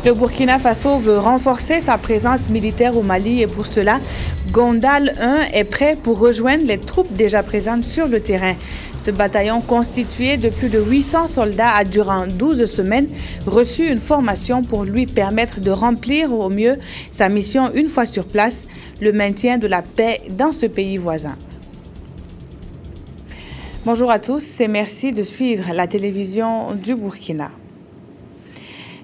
Le Burkina Faso veut renforcer sa présence militaire au Mali et pour cela, Gondal 1 est prêt pour rejoindre les troupes déjà présentes sur le terrain. Ce bataillon constitué de plus de 800 soldats a durant 12 semaines reçu une formation pour lui permettre de remplir au mieux sa mission une fois sur place, le maintien de la paix dans ce pays voisin. Bonjour à tous et merci de suivre la télévision du Burkina.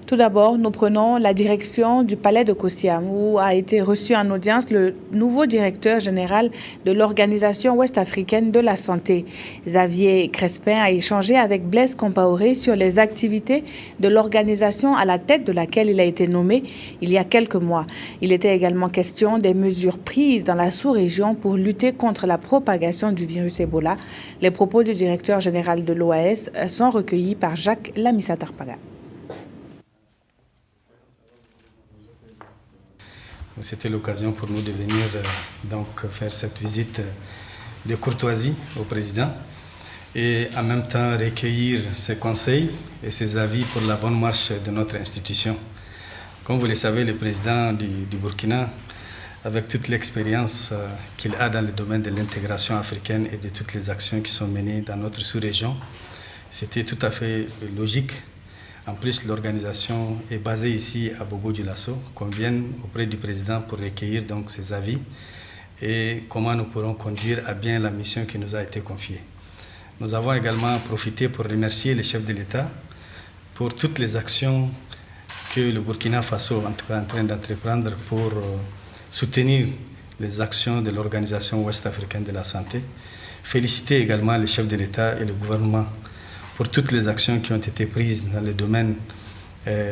Tout d'abord, nous prenons la direction du palais de Kossiam où a été reçu en audience le nouveau directeur général de l'Organisation ouest-africaine de la santé. Xavier Crespin a échangé avec Blaise Compaoré sur les activités de l'organisation à la tête de laquelle il a été nommé il y a quelques mois. Il était également question des mesures prises dans la sous-région pour lutter contre la propagation du virus Ebola. Les propos du directeur général de l'OAS sont recueillis par Jacques Lamissa-Tarpaga. C'était l'occasion pour nous de venir faire cette visite de courtoisie au président et en même temps recueillir ses conseils et ses avis pour la bonne marche de notre institution. Comme vous le savez, le président du Burkina, avec toute l'expérience qu'il a dans le domaine de l'intégration africaine et de toutes les actions qui sont menées dans notre sous-région, c'était tout à fait logique. En plus, l'organisation est basée ici à Bobo-Dioulasso, qu'on vienne auprès du président pour recueillir donc ses avis et comment nous pourrons conduire à bien la mission qui nous a été confiée. Nous avons également profité pour remercier les chefs de l'État pour toutes les actions que le Burkina Faso est en train d'entreprendre pour soutenir les actions de l'Organisation ouest-africaine de la santé. Féliciter également les chefs de l'État et le gouvernement pour toutes les actions qui ont été prises dans le domaine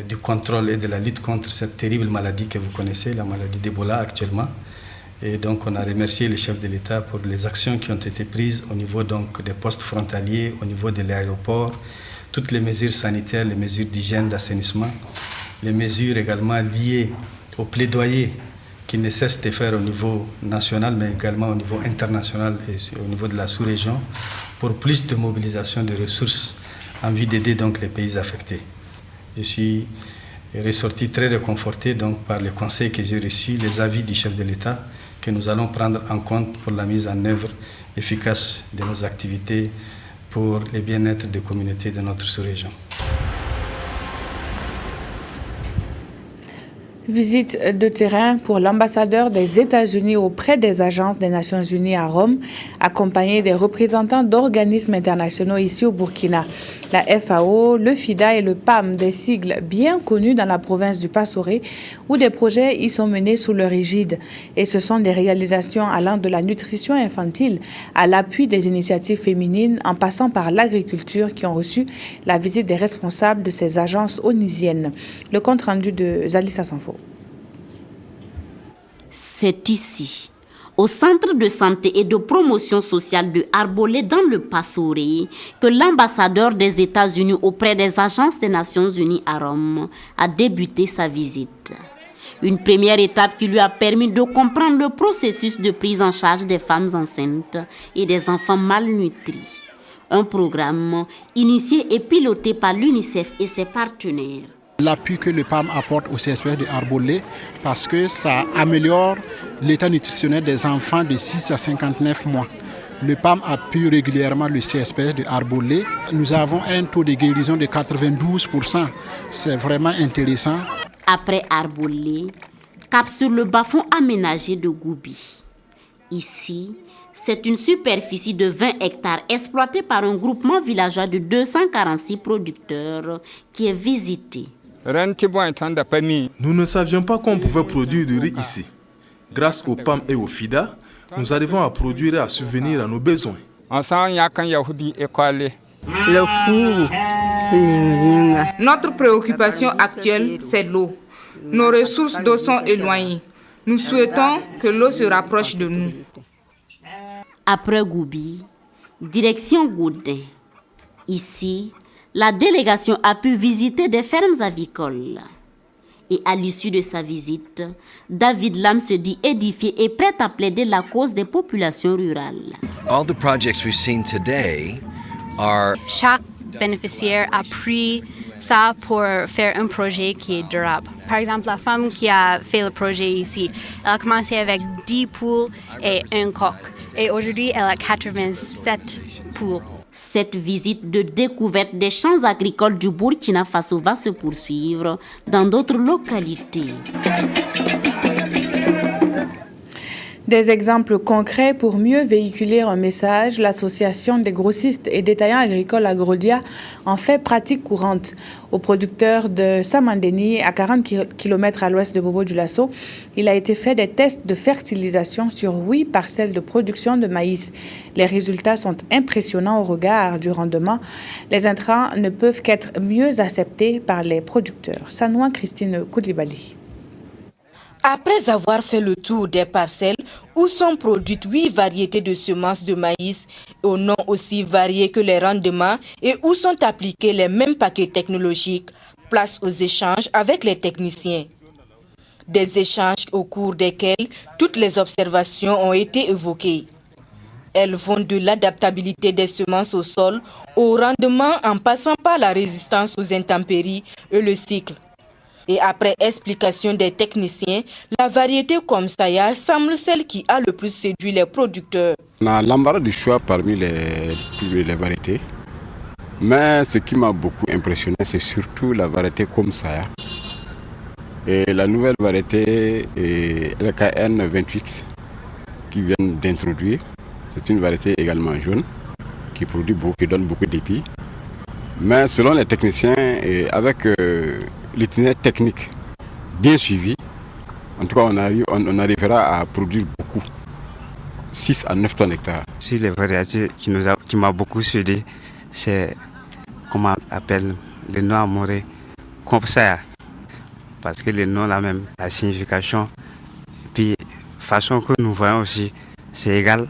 du contrôle et de la lutte contre cette terrible maladie que vous connaissez, la maladie d'Ebola actuellement. Et donc on a remercié les chefs de l'État pour les actions qui ont été prises au niveau donc des postes frontaliers, au niveau de l'aéroport, toutes les mesures sanitaires, les mesures d'hygiène, d'assainissement, les mesures également liées au plaidoyer qui ne cesse de faire au niveau national, mais également au niveau international et au niveau de la sous-région, pour plus de mobilisation de ressources en vue d'aider donc les pays affectés. Je suis ressorti très réconforté donc par les conseils que j'ai reçus, les avis du chef de l'État que nous allons prendre en compte pour la mise en œuvre efficace de nos activités pour le bien-être des communautés de notre sous-région. Visite de terrain pour l'ambassadeur des États-Unis auprès des agences des Nations Unies à Rome, accompagné des représentants d'organismes internationaux ici au Burkina. La FAO, le FIDA et le PAM, des sigles bien connus dans la province du Passoré, où des projets y sont menés sous leur égide. Et ce sont des réalisations allant de la nutrition infantile à l'appui des initiatives féminines, en passant par l'agriculture, qui ont reçu la visite des responsables de ces agences onisiennes. Le compte rendu de Zalissa Sanfo. C'est ici, au centre de santé et de promotion sociale de Arbolé dans le Passoré, que l'ambassadeur des États-Unis auprès des agences des Nations Unies à Rome a débuté sa visite. Une première étape qui lui a permis de comprendre le processus de prise en charge des femmes enceintes et des enfants malnutris. Un programme initié et piloté par l'UNICEF et ses partenaires. L'appui que le PAM apporte au CSPS de Arbolé parce que ça améliore l'état nutritionnel des enfants de 6 à 59 mois. Le PAM appuie régulièrement le CSPS de Arbolé. Nous avons un taux de guérison de 92%. C'est vraiment intéressant. Après Arbolé, cap sur le bas-fond aménagé de Goubi. Ici, c'est une superficie de 20 hectares exploitée par un groupement villageois de 246 producteurs qui est visité. Nous ne savions pas qu'on pouvait produire du riz ici. Grâce au PAM et au FIDA, nous arrivons à produire et à subvenir à nos besoins. Notre préoccupation actuelle, c'est l'eau. Nos ressources d'eau sont éloignées. Nous souhaitons que l'eau se rapproche de nous. Après Goubi, direction Goudin. Ici, la délégation a pu visiter des fermes avicoles. Et à l'issue de sa visite, David Lam se dit édifié et prêt à plaider la cause des populations rurales. All the projects we've seen today are Chaque bénéficiaire a pris ça pour faire un projet qui est durable. Par exemple, la femme qui a fait le projet ici, elle a commencé avec 10 poules et un coq. Et aujourd'hui, elle a 87 poules. Cette visite de découverte des champs agricoles du Burkina Faso va se poursuivre dans d'autres localités. Des exemples concrets pour mieux véhiculer un message, l'Association des grossistes et détaillants agricoles Agrodia en fait pratique courante. Aux producteurs de Samandeni, à 40 km à l'ouest de Bobo-Dioulasso, il a été fait des tests de fertilisation sur 8 parcelles de production de maïs. Les résultats sont impressionnants au regard du rendement. Les intrants ne peuvent qu'être mieux acceptés par les producteurs. Sanoua Christine Koulibaly. Après avoir fait le tour des parcelles où sont produites 8 variétés de semences de maïs, aux noms aussi variés que les rendements et où sont appliqués les mêmes paquets technologiques, place aux échanges avec les techniciens. Des échanges au cours desquels toutes les observations ont été évoquées. Elles vont de l'adaptabilité des semences au sol au rendement en passant par la résistance aux intempéries et le cycle. Et après explication des techniciens, la variété comme Saya semble celle qui a le plus séduit les producteurs. On a l'embarras du choix parmi les variétés. Mais ce qui m'a beaucoup impressionné, c'est surtout la variété comme Saya. Et la nouvelle variété LKN 28 qui vient d'introduire. C'est une variété également jaune qui produit beaucoup, qui donne beaucoup d'épis. Mais selon les techniciens, et avec l'itinéraire technique bien suivi, en tout cas on arrivera à produire beaucoup, 6 à 9 tonnes hectares. Si les variétés qui m'a beaucoup séduit, c'est comment on appelle les noix morées comme ça, parce que les noms la même, la signification, et puis façon que nous voyons aussi, c'est égal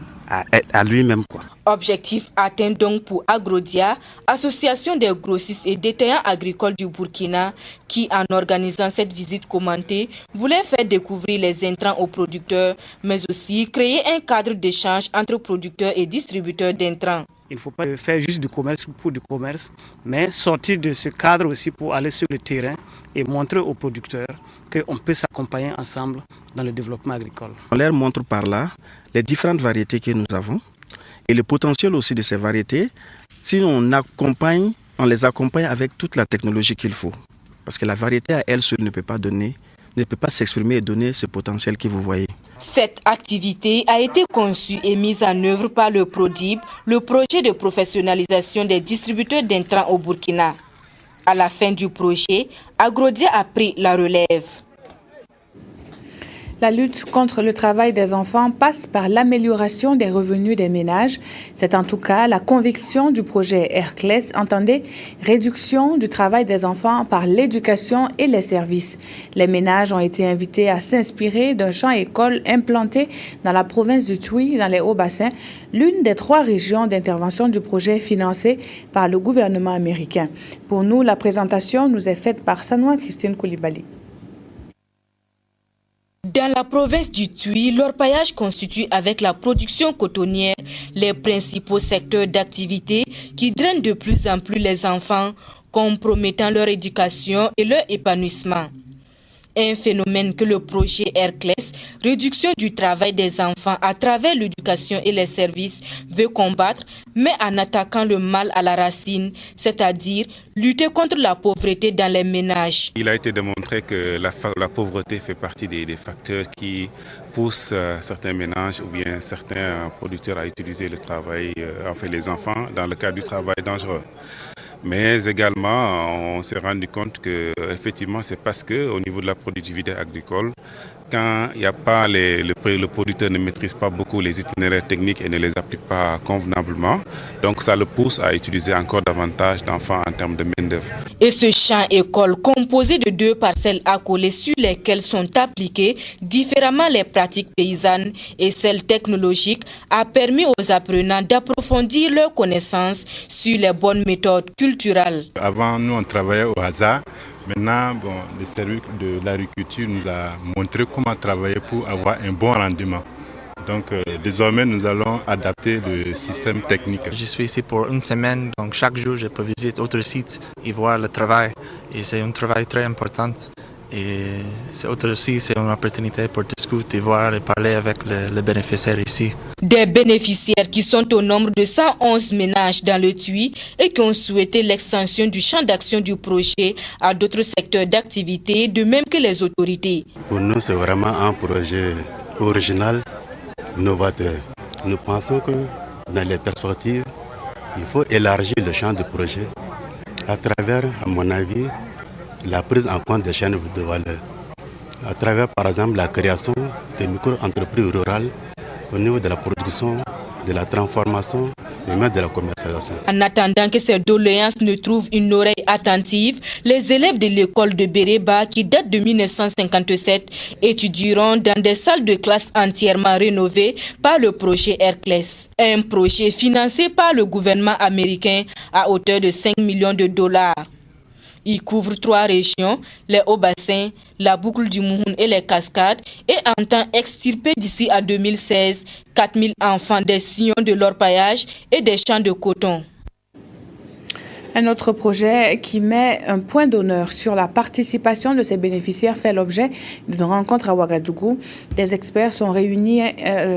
à lui-même, quoi. Objectif atteint donc pour Agrodia, association des grossistes et détaillants agricoles du Burkina, qui en organisant cette visite commentée, voulait faire découvrir les intrants aux producteurs, mais aussi créer un cadre d'échange entre producteurs et distributeurs d'intrants. Il ne faut pas faire juste du commerce pour du commerce, mais sortir de ce cadre aussi pour aller sur le terrain et montrer aux producteurs qu'on peut s'accompagner ensemble dans le développement agricole. On leur montre par là les différentes variétés que nous avons et le potentiel aussi de ces variétés. Si on les accompagne avec toute la technologie qu'il faut. Parce que la variété à elle seule ne peut pas s'exprimer et donner ce potentiel que vous voyez. Cette activité a été conçue et mise en œuvre par le PRODIB, le projet de professionnalisation des distributeurs d'intrants au Burkina. À la fin du projet, Agrodia a pris la relève. La lutte contre le travail des enfants passe par l'amélioration des revenus des ménages. C'est en tout cas la conviction du projet Hercles, entendez, réduction du travail des enfants par l'éducation et les services. Les ménages ont été invités à s'inspirer d'un champ-école implanté dans la province du Twi, dans les Hauts-Bassins, l'une des 3 régions d'intervention du projet financé par le gouvernement américain. Pour nous, la présentation nous est faite par Sanoua Christine Koulibaly. Dans la province du Twi, l'orpaillage constitue avec la production cotonnière les principaux secteurs d'activité qui drainent de plus en plus les enfants, compromettant leur éducation et leur épanouissement. Un phénomène que le projet Hercles, réduction du travail des enfants à travers l'éducation et les services, veut combattre, mais en attaquant le mal à la racine, c'est-à-dire lutter contre la pauvreté dans les ménages. Il a été démontré que la pauvreté fait partie des facteurs qui poussent certains ménages ou bien certains producteurs à utiliser le travail, les enfants, dans le cadre du travail dangereux. Mais également, on s'est rendu compte que effectivement, c'est parce que au niveau de la productivité agricole, quand il n'y a pas le producteur ne maîtrise pas beaucoup les itinéraires techniques et ne les applique pas convenablement, donc ça le pousse à utiliser encore davantage d'enfants en termes de main-d'œuvre. Et ce champ-école, composé de 2 parcelles accolées sur lesquelles sont appliquées différemment les pratiques paysannes et celles technologiques, a permis aux apprenants d'approfondir leurs connaissances sur les bonnes méthodes culturelles. Avant, nous, on travaillait au hasard. Maintenant, le service de l'agriculture nous a montré comment travailler pour avoir un bon rendement. Donc désormais, nous allons adapter le système technique. Je suis ici pour une semaine, donc chaque jour, je peux visiter d'autres sites et voir le travail. Et c'est un travail très important. Et c'est aussi une opportunité pour discuter, voir et parler avec les bénéficiaires ici. Des bénéficiaires qui sont au nombre de 111 ménages dans le Tuy et qui ont souhaité l'extension du champ d'action du projet à d'autres secteurs d'activité, de même que les autorités. Pour nous, c'est vraiment un projet original, novateur. Nous pensons que dans les perspectives, il faut élargir le champ de projet à travers, à mon avis, la prise en compte des chaînes de valeur, à travers par exemple la création des micro-entreprises rurales au niveau de la production, de la transformation et même de la commercialisation. En attendant que ces doléances ne trouvent une oreille attentive, les élèves de l'école de Béréba, qui date de 1957, étudieront dans des salles de classe entièrement rénovées par le projet Hercles. Un projet financé par le gouvernement américain à hauteur de 5 millions de dollars. Il couvre 3 régions, les Hauts-Bassins, la boucle du Mouhoun et les Cascades, et entend extirper d'ici à 2016 4000 enfants des sillons de l'orpaillage et des champs de coton. Un autre projet qui met un point d'honneur sur la participation de ses bénéficiaires fait l'objet d'une rencontre à Ouagadougou. Des experts sont réunis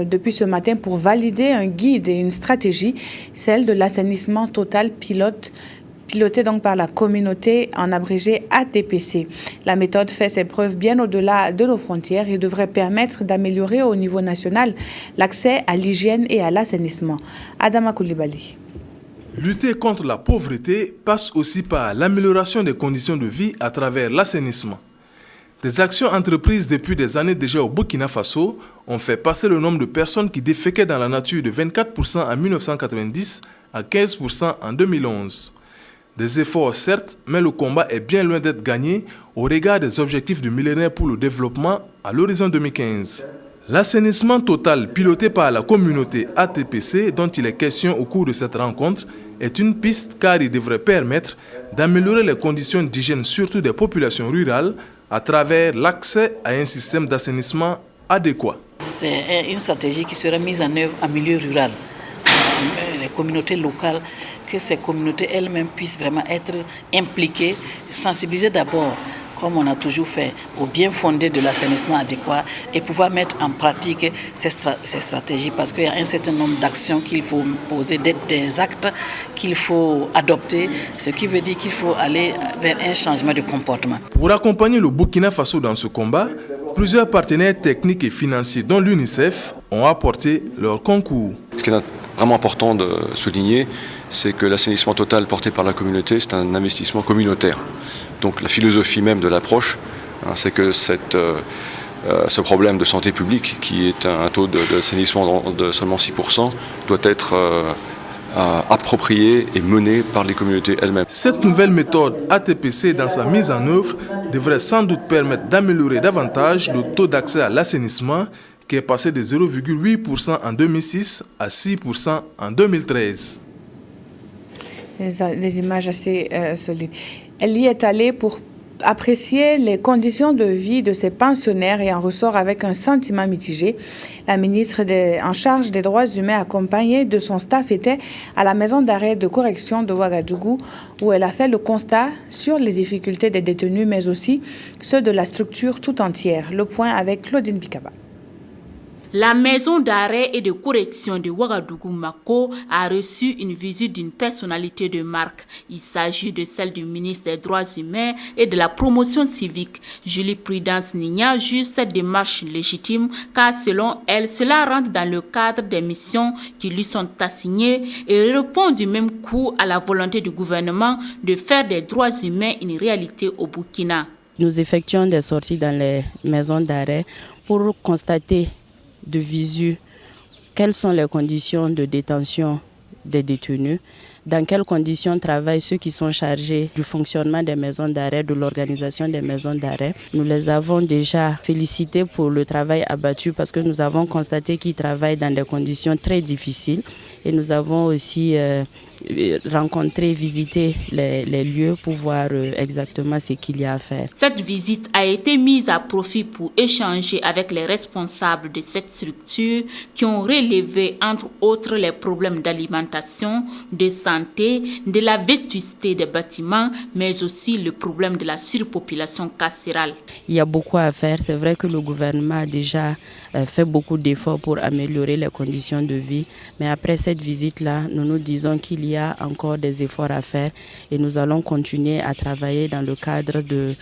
depuis ce matin pour valider un guide et une stratégie, celle de l'assainissement total piloté donc par la communauté, en abrégé ATPC. La méthode fait ses preuves bien au-delà de nos frontières et devrait permettre d'améliorer au niveau national l'accès à l'hygiène et à l'assainissement. Adama Koulibaly. Lutter contre la pauvreté passe aussi par l'amélioration des conditions de vie à travers l'assainissement. Des actions entreprises depuis des années déjà au Burkina Faso ont fait passer le nombre de personnes qui déféquaient dans la nature de 24% en 1990 à 15% en 2011. Des efforts certes, mais le combat est bien loin d'être gagné au regard des objectifs du millénaire pour le développement à l'horizon 2015. L'assainissement total piloté par la communauté ATPC, dont il est question au cours de cette rencontre, est une piste car il devrait permettre d'améliorer les conditions d'hygiène, surtout des populations rurales, à travers l'accès à un système d'assainissement adéquat. C'est une stratégie qui sera mise en œuvre en milieu rural. Les communautés locales, que ces communautés elles-mêmes puissent vraiment être impliquées, sensibiliser d'abord, comme on a toujours fait, au bien fondé de l'assainissement adéquat et pouvoir mettre en pratique ces stratégies parce qu'il y a un certain nombre d'actions qu'il faut poser, des actes qu'il faut adopter, ce qui veut dire qu'il faut aller vers un changement de comportement. Pour accompagner le Burkina Faso dans ce combat, plusieurs partenaires techniques et financiers, dont l'UNICEF, ont apporté leur concours. Ce qui est vraiment important de souligner, c'est que l'assainissement total porté par la communauté, c'est un investissement communautaire. Donc la philosophie même de l'approche, c'est que ce problème de santé publique, qui est un taux d'assainissement de seulement 6%, doit être approprié et mené par les communautés elles-mêmes. Cette nouvelle méthode ATPC, dans sa mise en œuvre, devrait sans doute permettre d'améliorer davantage le taux d'accès à l'assainissement, qui est passé de 0,8% en 2006 à 6% en 2013. Les images assez solides. Elle y est allée pour apprécier les conditions de vie de ses pensionnaires et en ressort avec un sentiment mitigé. La ministre en charge des droits humains, accompagnée de son staff, était à la maison d'arrêt de correction de Ouagadougou, où elle a fait le constat sur les difficultés des détenus, mais aussi ceux de la structure tout entière. Le point avec Claudine Bikaba. La maison d'arrêt et de correction de Ouagadougou-Mako a reçu une visite d'une personnalité de marque. Il s'agit de celle du ministre des Droits humains et de la promotion civique. Julie Prudence Nigna juge cette démarche légitime car selon elle, cela rentre dans le cadre des missions qui lui sont assignées et répond du même coup à la volonté du gouvernement de faire des droits humains une réalité au Burkina. Nous effectuons des sorties dans les maisons d'arrêt pour constater de visu quelles sont les conditions de détention des détenus, dans quelles conditions travaillent ceux qui sont chargés du fonctionnement des maisons d'arrêt, de l'organisation des maisons d'arrêt. Nous les avons déjà félicités pour le travail abattu parce que nous avons constaté qu'ils travaillent dans des conditions très difficiles et nous avons aussi rencontrer, visiter les lieux pour voir exactement ce qu'il y a à faire. Cette visite a été mise à profit pour échanger avec les responsables de cette structure qui ont relevé entre autres les problèmes d'alimentation, de santé, de la vétusté des bâtiments, mais aussi le problème de la surpopulation carcérale. Il y a beaucoup à faire. C'est vrai que le gouvernement a déjà fait beaucoup d'efforts pour améliorer les conditions de vie. Mais après cette visite-là, nous nous disons qu'il y a encore des efforts à faire et nous allons continuer à travailler dans le cadre de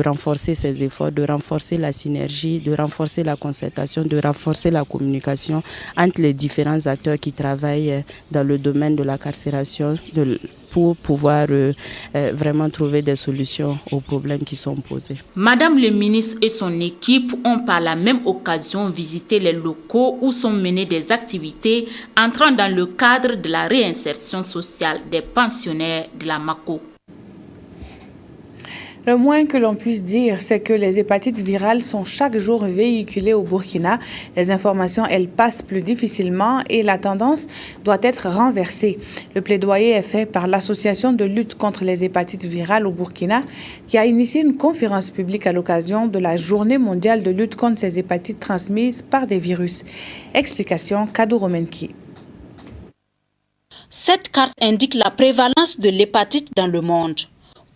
renforcer ces efforts, de renforcer la synergie, de renforcer la concertation, de renforcer la communication entre les différents acteurs qui travaillent dans le domaine de la carcération, pour pouvoir vraiment trouver des solutions aux problèmes qui sont posés. Madame le ministre et son équipe ont par la même occasion visité les locaux où sont menées des activités entrant dans le cadre de la réinsertion sociale des pensionnaires de la Mako. Le moins que l'on puisse dire, c'est que les hépatites virales sont chaque jour véhiculées au Burkina. Les informations, elles passent plus difficilement et la tendance doit être renversée. Le plaidoyer est fait par l'Association de lutte contre les hépatites virales au Burkina, qui a initié une conférence publique à l'occasion de la Journée mondiale de lutte contre ces hépatites transmises par des virus. Explication, Kadou Romenki. Cette carte indique la prévalence de l'hépatite dans le monde.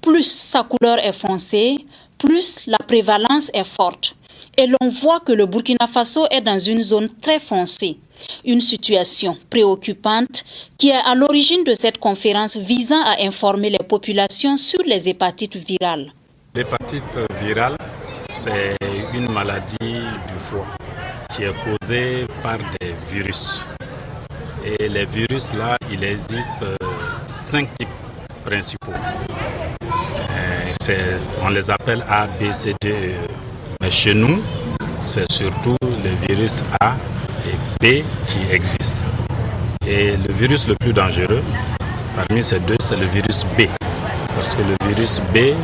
Plus sa couleur est foncée, plus la prévalence est forte. Et l'on voit que le Burkina Faso est dans une zone très foncée. Une situation préoccupante qui est à l'origine de cette conférence visant à informer les populations sur les hépatites virales. L'hépatite virale, c'est une maladie du foie qui est causée par des virus. Et les virus là, il existe 5 types principaux. On les appelle A, B, C, D, E. Mais chez nous, c'est surtout les virus A et B qui existent. Et le virus le plus dangereux, parmi ces deux, c'est le virus B. Parce que le virus B,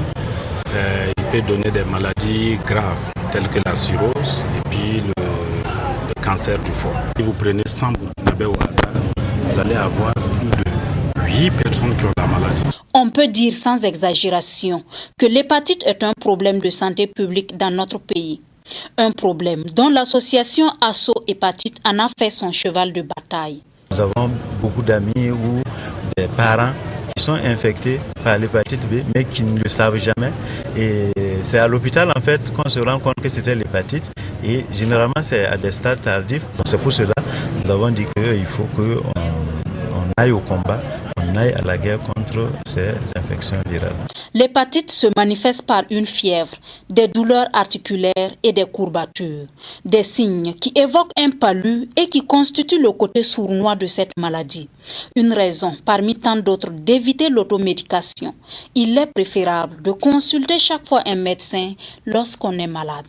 il peut donner des maladies graves, telles que la cirrhose et puis le cancer du foie. Si vous prenez 100 burkinabés au hasard, vous allez avoir plus de 8 personnes qui ont la maladie. On peut dire sans exagération que l'hépatite est un problème de santé publique dans notre pays. Un problème dont l'association Asso Hépatite en a fait son cheval de bataille. Nous avons beaucoup d'amis ou des parents qui sont infectés par l'hépatite B mais qui ne le savent jamais. Et c'est à l'hôpital en fait qu'on se rend compte que c'était l'hépatite et généralement c'est à des stades tardifs. Donc c'est pour cela que nous avons dit qu'il faut qu'on aille au combat, on aille à la guerre contre ces infections virales. L'hépatite se manifeste par une fièvre, des douleurs articulaires et des courbatures. Des signes qui évoquent un palu et qui constituent le côté sournois de cette maladie. Une raison parmi tant d'autres d'éviter l'automédication. Il est préférable de consulter chaque fois un médecin lorsqu'on est malade.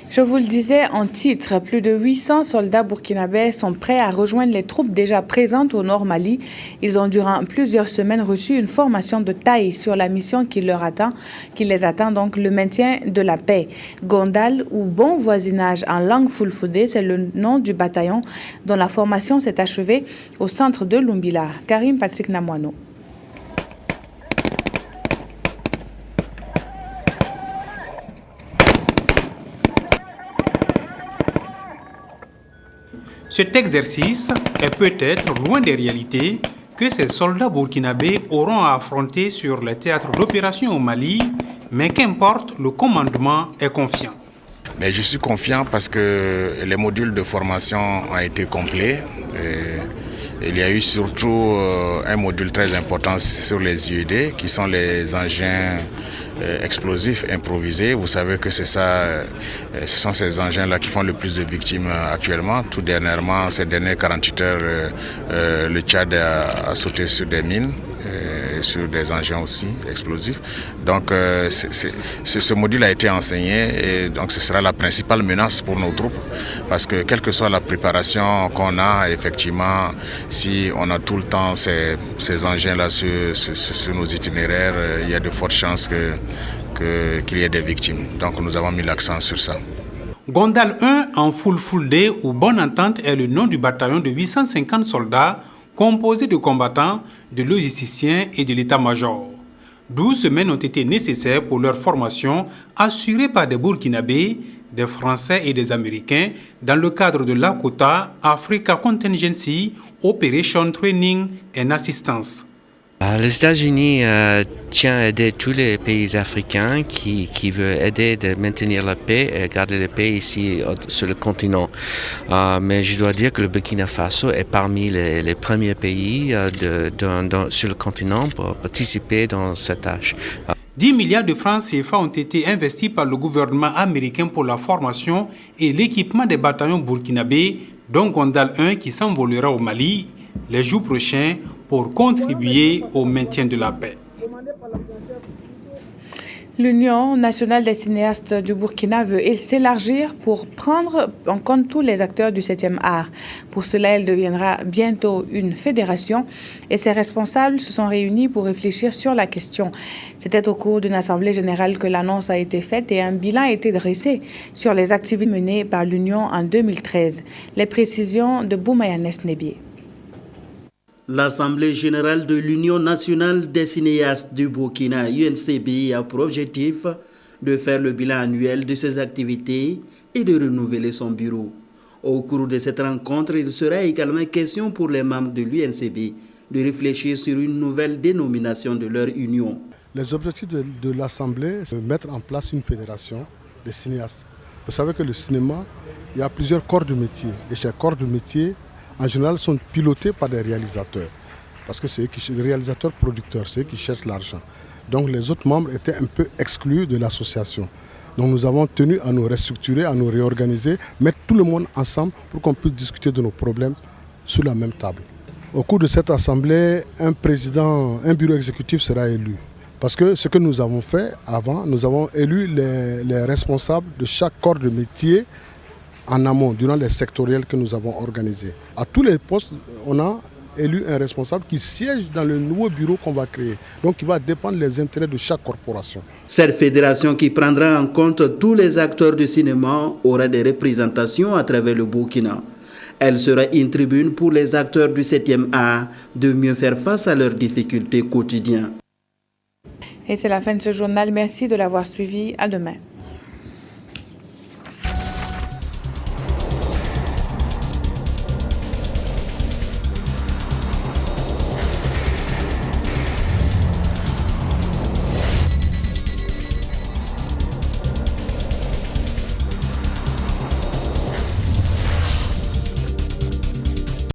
Je vous le disais en titre, plus de 800 soldats burkinabés sont prêts à rejoindre les troupes déjà présentes au Nord Mali. Ils ont durant plusieurs semaines reçu une formation de taille sur la mission qui les attend, donc le maintien de la paix. Gondal ou bon voisinage en langue fulfulde, c'est le nom du bataillon dont la formation s'est achevée au centre de Lumbila. Karim Patrick Namouano. Cet exercice est peut-être loin des réalités que ces soldats burkinabés auront à affronter sur le théâtre d'opération au Mali, mais qu'importe, le commandement est confiant. Mais je suis confiant parce que les modules de formation ont été complets. Il y a eu surtout un module très important sur les IED, qui sont les engins explosifs improvisés. Vous savez que c'est ça, ce sont ces engins-là qui font le plus de victimes actuellement. Tout dernièrement, ces dernières 48 heures, le Tchad a sauté sur des mines, sur des engins aussi explosifs. Donc ce module a été enseigné et donc ce sera la principale menace pour nos troupes parce que quelle que soit la préparation qu'on a, effectivement, si on a tout le temps ces engins-là sur nos itinéraires, il y a de fortes chances qu'il y ait des victimes. Donc nous avons mis l'accent sur ça. Gondal 1 en full day ou bonne entente est le nom du bataillon de 850 soldats composé de combattants, de logisticiens et de l'état-major. 12 semaines ont été nécessaires pour leur formation assurée par des Burkinabés, des Français et des Américains dans le cadre de l'ACOTA, Africa Contingency Operation Training and Assistance. Les États-Unis tiennent à aider tous les pays africains qui veulent aider de maintenir la paix et garder la paix ici sur le continent. Mais je dois dire que le Burkina Faso est parmi les premiers pays sur le continent pour participer dans cette tâche. 10 milliards de francs CFA ont été investis par le gouvernement américain pour la formation et l'équipement des bataillons burkinabés, dont Gondal 1 qui s'envolera au Mali les jours prochains pour contribuer au maintien de la paix. L'Union nationale des cinéastes du Burkina veut s'élargir pour prendre en compte tous les acteurs du 7e art. Pour cela, elle deviendra bientôt une fédération et ses responsables se sont réunis pour réfléchir sur la question. C'était au cours d'une assemblée générale que l'annonce a été faite et un bilan a été dressé sur les activités menées par l'Union en 2013. Les précisions de Boumayanes Nebié. L'Assemblée générale de l'Union nationale des cinéastes du Burkina, UNCB, a pour objectif de faire le bilan annuel de ses activités et de renouveler son bureau. Au cours de cette rencontre, il sera également question pour les membres de l'UNCB de réfléchir sur une nouvelle dénomination de leur union. Les objectifs de l'Assemblée, c'est de mettre en place une fédération des cinéastes. Vous savez que le cinéma, il y a plusieurs corps de métier. Et ces corps de métier, en général, sont pilotés par des réalisateurs. Parce que c'est les réalisateurs producteurs, c'est eux qui cherchent l'argent. Donc les autres membres étaient un peu exclus de l'association. Donc nous avons tenu à nous restructurer, à nous réorganiser, mettre tout le monde ensemble pour qu'on puisse discuter de nos problèmes sur la même table. Au cours de cette assemblée, un bureau exécutif sera élu. Parce que ce que nous avons fait avant, nous avons élu les responsables de chaque corps de métier en amont, durant les sectoriels que nous avons organisés. À tous les postes, on a élu un responsable qui siège dans le nouveau bureau qu'on va créer. Donc, qui va dépendre des intérêts de chaque corporation. Cette fédération qui prendra en compte tous les acteurs du cinéma aura des représentations à travers le Burkina. Elle sera une tribune pour les acteurs du 7e art de mieux faire face à leurs difficultés quotidiennes. Et c'est la fin de ce journal. Merci de l'avoir suivi. À demain.